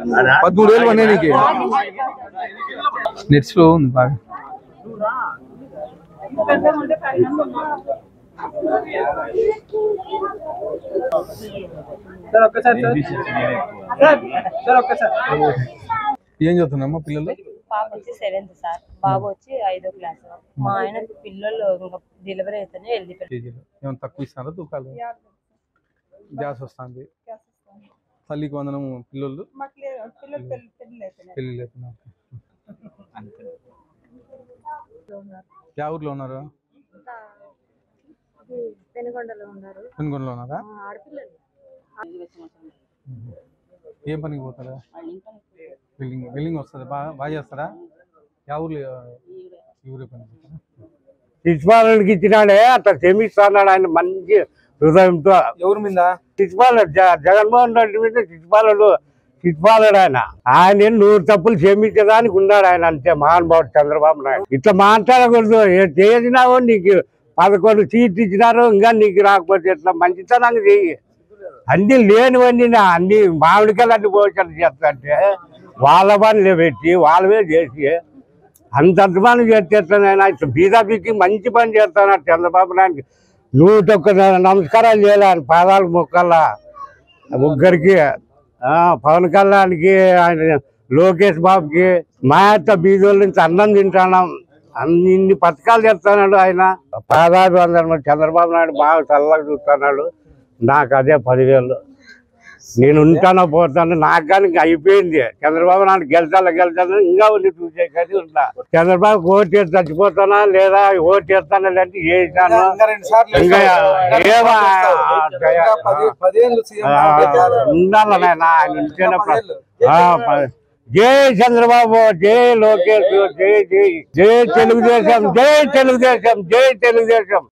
13,000 పడినాయి నీకు. Net slow ఉంది బాగా. ఏం చదువుతున్నామ్మా పిల్లలు? పాప వచ్చి 7th సార్, బాబు వచ్చి 5వ క్లాస్. మా ఆయన పిల్లలు డెలివరీ అయితేనే వెళ్ళిపోయారు. ఏమైనా తక్కువ ఇస్తారా తూకాలు? గ్యాస్ వస్తుంది, తల్లికి వందనం. పిల్లలు పెళ్ళి లేకుండా యా ఊర్లో ఉన్నారు? పెనుగొండలో ఉన్నారా? ఏం పనికి పోతారా? బిల్డింగ్ వస్తుంది, బాగా చేస్తారా? యా ఊర్లో ఈ ఊరే పని పోతారా? శిశుపాలకి ఇచ్చినాడే అట్లా క్షమిస్తున్నాడు ఆయన మంచి హృదయంతో. ఎవరి మీద? శిశుపాలుడు, జగన్మోహన్ రెడ్డి మీద శిశుపాలుడు ఆయన 100 తప్పులు క్షమించడానికి ఉన్నాడు ఆయన. అంతే మహానుభావుడు చంద్రబాబు నాయుడు. ఇట్లా మాట్లాడకూడదు. చేసినావో నీకు 11 సీట్లు ఇచ్చినారు, ఇంకా నీకు రాకపోతే ఎట్లా? మంచితనంగా చెయ్యి. అన్ని లేనివన్నీ అన్ని మామిడికాయలు అన్ని పోషణ చేస్తాంటే వాళ్ళ పనులు పెట్టి వాళ్ళవే చేసి అంత అభిమానం చేస్తానైనా ఇట్లా బీజేపీకి మంచి పని చేస్తాను చంద్రబాబు నాయుడు. 101 నమస్కారాలు చేయాలి ఆయన పాదాలు మొక్కల్లా ముగ్గురికి. పవన్ కళ్యాణ్కి, ఆయన లోకేష్ బాబుకి, మా యొక్క బీజోళ్ళ నుంచి అన్నం తింటున్నాం. ఇన్ని పథకాలు చేస్తున్నాడు ఆయన. పాదాభివందనం. చంద్రబాబు నాయుడు బాగా చల్లగా చూస్తున్నాడు. నాకు అదే 10,000. నేను ఉంటానో పోతాను, నాకు కానీ అయిపోయింది. చంద్రబాబు నాయుడు గెలిచాను ఇంకా ఉండి చూసే కానీ ఉంటా. చంద్రబాబు ఓటు వేసి చచ్చిపోతానా లేదా ఓటు వేస్తానా లేదంటే వేసాను. ఉండాలి నాయన ఆయన ఉంటేనే. జై చంద్రబాబు, జై లోకేష్, జై జై జై తెలుగుదేశం, జై తెలుగుదేశం, జై తెలుగుదేశం.